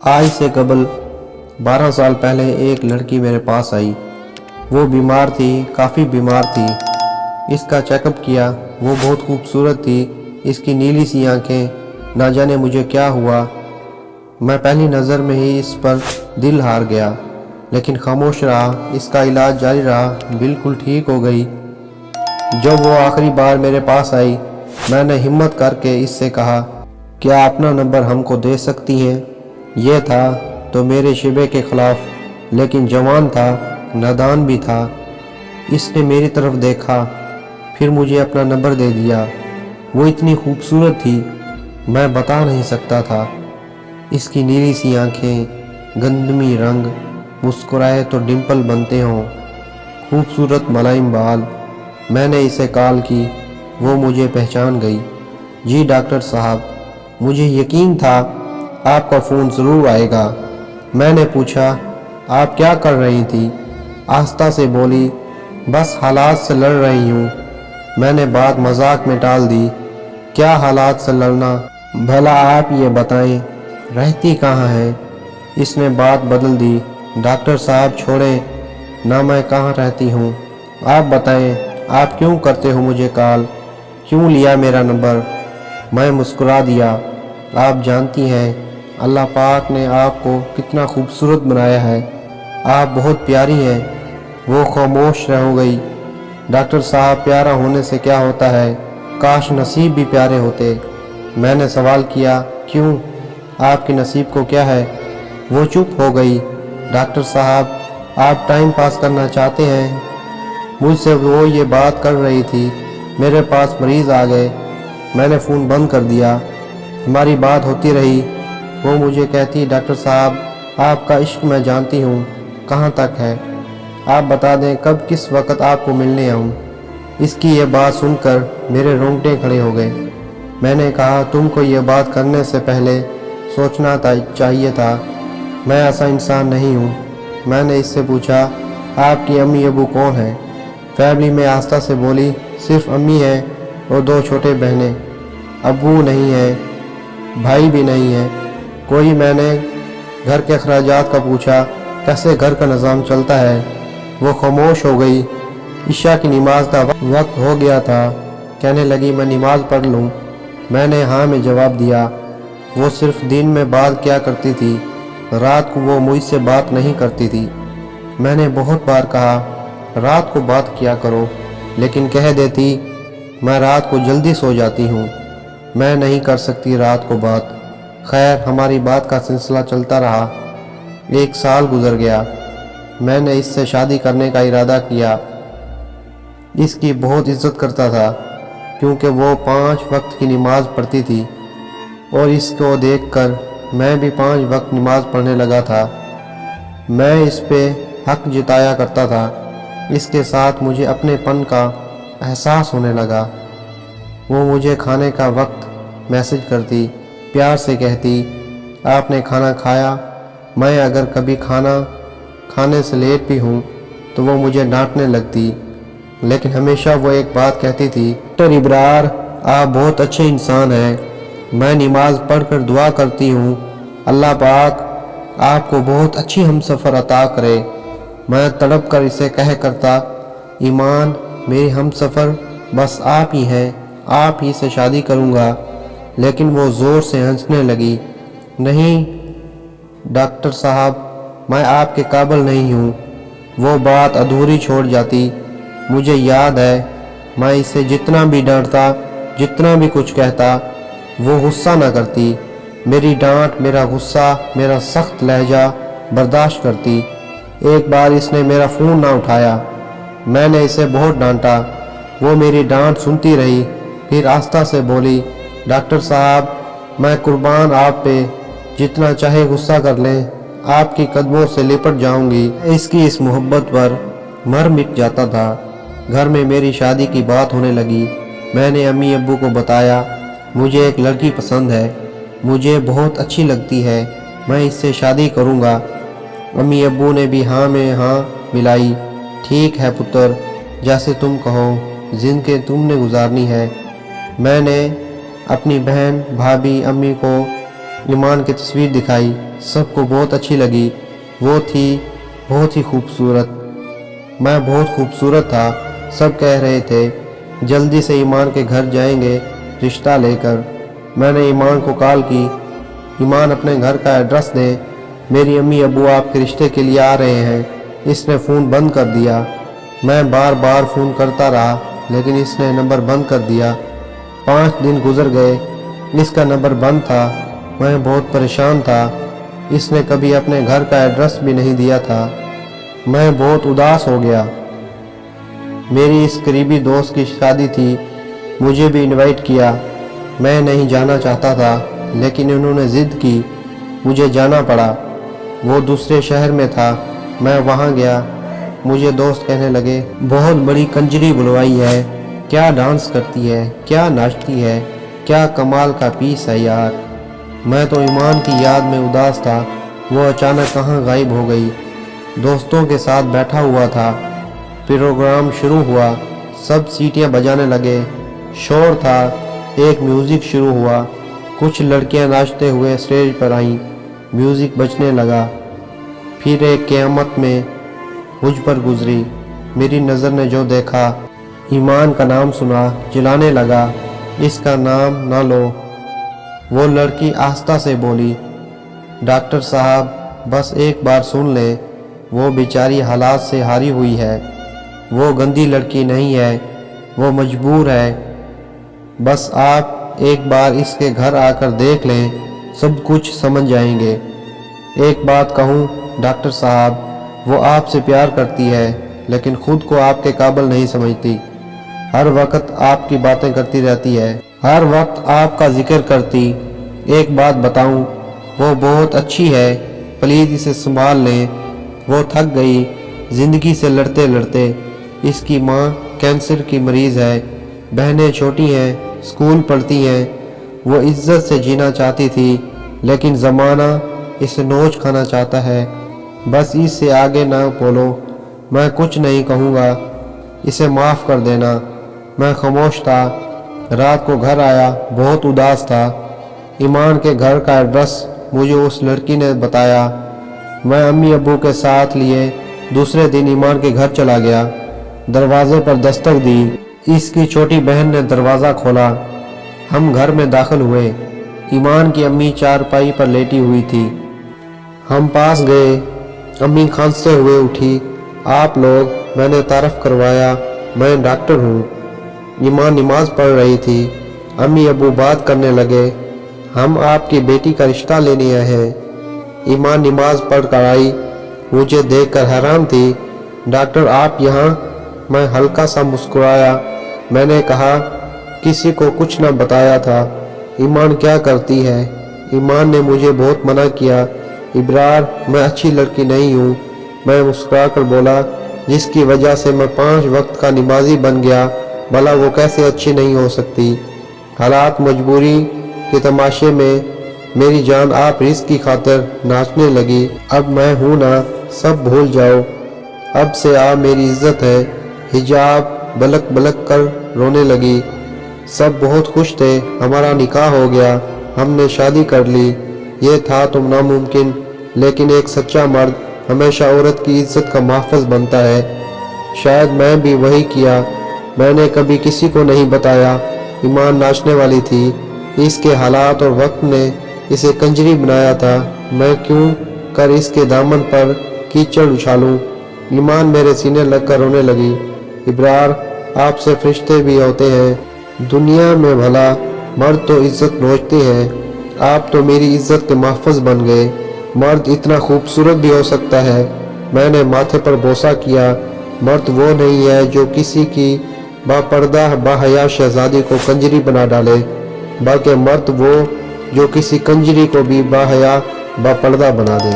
آج سے قبل 12 سال پہلے ایک لڑکی میرے پاس آئی۔ وہ بیمار تھی، کافی بیمار تھی۔ اس کا چیک اپ کیا، وہ بہت خوبصورت تھی۔ اس کی نیلی سی آنکھیں، نہ جانے مجھے کیا ہوا۔ میں پہلی نظر میں ہی اس پر دل ہار گیا، لیکن خاموش رہا۔ اس کا علاج جاری رہا، بالکل ٹھیک ہو گئی۔ جب وہ آخری بار میرے پاس آئی، میں نے ہمت کر کے اس سے کہا، کیا اپنا نمبر ہم کو دے سکتی ہیں؟ یہ تھا تو میرے شبے کے خلاف، لیکن جوان تھا، نادان بھی تھا۔ اس نے میری طرف دیکھا، پھر مجھے اپنا نمبر دے دیا۔ وہ اتنی خوبصورت تھی، میں بتا نہیں سکتا تھا۔ اس کی نیلی سی آنکھیں، گندمی رنگ، مسکرائے تو ڈمپل بنتے ہوں، خوبصورت ملائم بال۔ میں نے اسے کال کی، وہ مجھے پہچان گئی۔ جی ڈاکٹر صاحب، مجھے یقین تھا آپ کا فون ضرور آئے گا۔ میں نے پوچھا، آپ کیا کر رہی تھی؟ آہستہ سے بولی، بس حالات سے لڑ رہی ہوں۔ میں نے بات مذاق میں ٹال دی، کیا حالات سے لڑنا؟ بھلا آپ یہ بتائیں، رہتی کہاں ہے؟ اس نے بات بدل دی، ڈاکٹر صاحب چھوڑیں نہ، میں کہاں رہتی ہوں؟ آپ بتائیں، آپ کیوں کرتے ہو مجھے کال؟ کیوں لیا میرا نمبر؟ میں مسکرا دیا، آپ جانتی ہیں اللہ پاک نے آپ کو کتنا خوبصورت بنایا ہے، آپ بہت پیاری ہیں۔ وہ خاموش رہ گئی۔ ڈاکٹر صاحب، پیارا ہونے سے کیا ہوتا ہے؟ کاش نصیب بھی پیارے ہوتے۔ میں نے سوال کیا، کیوں؟ آپ کے نصیب کو کیا ہے؟ وہ چپ ہو گئی۔ ڈاکٹر صاحب، آپ ٹائم پاس کرنا چاہتے ہیں؟ مجھ سے وہ یہ بات کر رہی تھی، میرے پاس مریض آ گئے۔ میں نے فون بند کر دیا۔ ہماری بات ہوتی رہی۔ وہ مجھے کہتی، ڈاکٹر صاحب، آپ کا عشق میں جانتی ہوں کہاں تک ہے، آپ بتا دیں کب کس وقت آپ کو ملنے آؤں۔ اس کی یہ بات سن کر میرے رونگٹے کھڑے ہو گئے۔ میں نے کہا، تم کو یہ بات کرنے سے پہلے سوچنا چاہیے تھا، میں ایسا انسان نہیں ہوں۔ میں نے اس سے پوچھا، آپ کی امی ابو کون ہیں؟ فیملی میں آہستہ سے بولی، صرف امی ہیں اور 2 چھوٹے بہنیں، ابو نہیں ہیں، بھائی بھی نہیں ہیں کوئی۔ میں نے گھر کے اخراجات کا پوچھا، کیسے گھر کا نظام چلتا ہے؟ وہ خاموش ہو گئی۔ عشاء کی نماز کا وقت ہو گیا تھا، کہنے لگی، میں نماز پڑھ لوں؟ میں نے ہاں میں جواب دیا۔ وہ صرف دن میں بات کیا کرتی تھی، رات کو وہ مجھ سے بات نہیں کرتی تھی۔ میں نے بہت بار کہا، رات کو بات کیا کرو، لیکن کہہ دیتی، میں رات کو جلدی سو جاتی ہوں، میں نہیں کر سکتی رات کو بات۔ خیر، ہماری بات کا سلسلہ چلتا رہا۔ 1 سال گزر گیا۔ میں نے اس سے شادی کرنے کا ارادہ کیا۔ اس کی بہت عزت کرتا تھا، کیونکہ وہ 5 وقت کی نماز پڑھتی تھی، اور اس کو دیکھ کر میں بھی 5 وقت نماز پڑھنے لگا تھا۔ میں اس پہ حق جتایا کرتا تھا۔ اس کے ساتھ مجھے اپنے پن کا احساس ہونے لگا۔ وہ مجھے کھانے کا وقت میسج کرتی، پیار سے کہتی، آپ نے کھانا کھایا؟ میں اگر کبھی کھانے سے لیٹ بھی ہوں تو وہ مجھے ڈانٹنے لگتی، لیکن ہمیشہ وہ ایک بات کہتی تھی، ڈاکٹر ابرار، آپ بہت اچھے انسان ہیں۔ میں نماز پڑھ کر دعا کرتی ہوں، اللہ پاک آپ کو بہت اچھی ہمسفر عطا کرے۔ میں تڑپ کر اسے کہہ کرتا، ایمان، میری ہمسفر بس آپ ہی ہیں، آپ ہی سے شادی کروں گا۔ لیکن وہ زور سے ہنسنے لگی، نہیں ڈاکٹر صاحب، میں آپ کے قابل نہیں ہوں۔ وہ بات ادھوری چھوڑ جاتی۔ مجھے یاد ہے، میں اسے جتنا بھی ڈانٹتا، جتنا بھی کچھ کہتا، وہ غصہ نہ کرتی۔ میری ڈانٹ، میرا غصہ، میرا سخت لہجہ برداشت کرتی۔ ایک بار اس نے میرا فون نہ اٹھایا۔ میں نے اسے بہت ڈانٹا۔ وہ میری ڈانٹ سنتی رہی، پھر آہستہ سے بولی، ڈاکٹر صاحب، میں قربان آپ پہ، جتنا چاہے غصہ کر لیں، آپ کی قدموں سے لپٹ جاؤں گی۔ اس کی اس محبت پر مر مٹ جاتا تھا۔ گھر میں میری شادی کی بات ہونے لگی۔ میں نے امی ابو کو بتایا، مجھے ایک لڑکی پسند ہے، مجھے بہت اچھی لگتی ہے، میں اس سے شادی کروں گا۔ امی ابو نے بھی ہاں میں ہاں ملائی۔ ٹھیک ہے پتر، جیسے تم کہو، زندگی تم نے گزارنی ہے۔ میں نے اپنی بہن، بھابھی، امی کو ایمان کی تصویر دکھائی، سب کو بہت اچھی لگی۔ وہ تھی بہت ہی خوبصورت، میں بہت خوبصورت تھا۔ سب کہہ رہے تھے جلدی سے ایمان کے گھر جائیں گے رشتہ لے کر۔ میں نے ایمان کو کال کی، ایمان اپنے گھر کا ایڈریس دے، میری امی ابو آپ کے رشتے کے لیے آ رہے ہیں۔ اس نے فون بند کر دیا۔ میں بار بار فون کرتا رہا لیکن اس نے نمبر بند کر دیا۔ 5 دن گزر گئے، اس کا نمبر بند تھا۔ میں بہت پریشان تھا، اس نے کبھی اپنے گھر کا ایڈریس بھی نہیں دیا تھا۔ میں بہت اداس ہو گیا۔ میری اس قریبی دوست کی شادی تھی، مجھے بھی انوائٹ کیا۔ میں نہیں جانا چاہتا تھا لیکن انہوں نے ضد کی، مجھے جانا پڑا۔ وہ دوسرے شہر میں تھا، میں وہاں گیا۔ مجھے دوست کہنے لگے بہت بڑی کنجری بلوائی ہے، کیا ڈانس کرتی ہے، کیا ناچتی ہے، کیا کمال کا پیس ہے یار۔ میں تو ایمان کی یاد میں اداس تھا، وہ اچانک کہاں غائب ہو گئی۔ دوستوں کے ساتھ بیٹھا ہوا تھا، پروگرام شروع ہوا، سب سیٹیاں بجانے لگے، شور تھا، ایک میوزک شروع ہوا، کچھ لڑکیاں ناچتے ہوئے اسٹیج پر آئیں، میوزک بجنے لگا۔ پھر ایک قیامت میں مجھ پر گزری، میری نظر نے جو دیکھا، ایمان کا نام سنا، جلانے لگا، اس کا نام نہ لو۔ وہ لڑکی آہستہ سے بولی، ڈاکٹر صاحب بس ایک بار سن لیں، وہ بیچاری حالات سے ہاری ہوئی ہے، وہ گندی لڑکی نہیں ہے، وہ مجبور ہے، بس آپ ایک بار اس کے گھر آ کر دیکھ لیں، سب کچھ سمجھ جائیں گے۔ ایک بات کہوں ڈاکٹر صاحب، وہ آپ سے پیار کرتی ہے لیکن خود کو آپ کے قابل نہیں سمجھتی، ہر وقت آپ کی باتیں کرتی رہتی ہے، ہر وقت آپ کا ذکر کرتی۔ ایک بات بتاؤں، وہ بہت اچھی ہے، پلیز اسے سنبھال لیں، وہ تھک گئی زندگی سے لڑتے لڑتے۔ اس کی ماں کینسر کی مریض ہے، بہنیں چھوٹی ہیں، اسکول پڑھتی ہیں، وہ عزت سے جینا چاہتی تھی لیکن زمانہ اسے نوچ کھانا چاہتا ہے۔ بس اس سے آگے نہ بولو، میں کچھ نہیں کہوں گا، اسے معاف کر دینا۔ میں خاموش تھا۔ رات کو گھر آیا، بہت اداس تھا۔ ایمان کے گھر کا ایڈریس مجھے اس لڑکی نے بتایا۔ میں امی ابو کے ساتھ لیے دوسرے دن ایمان کے گھر چلا گیا۔ دروازے پر دستک دی، اس کی چھوٹی بہن نے دروازہ کھولا۔ ہم گھر میں داخل ہوئے، ایمان کی امی چارپائی پر لیٹی ہوئی تھی۔ ہم پاس گئے، امی کھانستے ہوئے اٹھی، آپ لوگ، میں نے تعارف کروایا، میں ڈاکٹر ہوں۔ ایمان نماز پڑھ رہی تھی، امی ابو بات کرنے لگے، ہم آپ کی بیٹی کا رشتہ لینے آئے ہیں۔ ایمان نماز پڑھ کر آئی، مجھے دیکھ کر حیران تھی، ڈاکٹر آپ یہاں؟ میں ہلکا سا مسکرایا، میں نے کہا کسی کو کچھ نہ بتایا تھا۔ ایمان کیا کرتی ہے؟ ایمان نے مجھے بہت منع کیا، ابرار میں اچھی لڑکی نہیں ہوں۔ میں مسکرا کر بولا، جس کی وجہ سے میں 5 وقت کا نمازی بن گیا، بھلا وہ کیسے اچھی نہیں ہو سکتی؟ حالات مجبوری کے تماشے میں میری جان آپ رزق کی خاطر ناچنے لگی۔ اب میں ہوں نا، سب بھول جاؤ، اب سے آپ میری عزت ہے۔ حجاب بلک بلک کر رونے لگی۔ سب بہت خوش تھے، ہمارا نکاح ہو گیا، ہم نے شادی کر لی۔ یہ تھا تو ناممکن، لیکن ایک سچا مرد ہمیشہ عورت کی عزت کا محافظ بنتا ہے۔ شاید میں بھی وہی کیا، میں نے کبھی کسی کو نہیں بتایا ایمان ناچنے والی تھی۔ اس کے حالات اور وقت نے اسے کنجری بنایا تھا، میں کیوں کر اس کے دامن پر کیچڑ اچھالوں؟ ایمان میرے سینے لگ کر رونے لگی۔ ابرار آپ سے فرشتے بھی ہوتے ہیں، دنیا میں بھلا مرد تو عزت نوچتے ہیں، آپ تو میری عزت کے محافظ بن گئے۔ مرد اتنا خوبصورت بھی ہو سکتا ہے۔ میں نے ماتھے پر بوسہ کیا۔ مرد وہ نہیں ہے جو کسی کی با پردہ با حیا شہزادی کو کنجری بنا ڈالے، بلکہ مرد وہ جو کسی کنجری کو بھی با حیا با پردہ بنا دے۔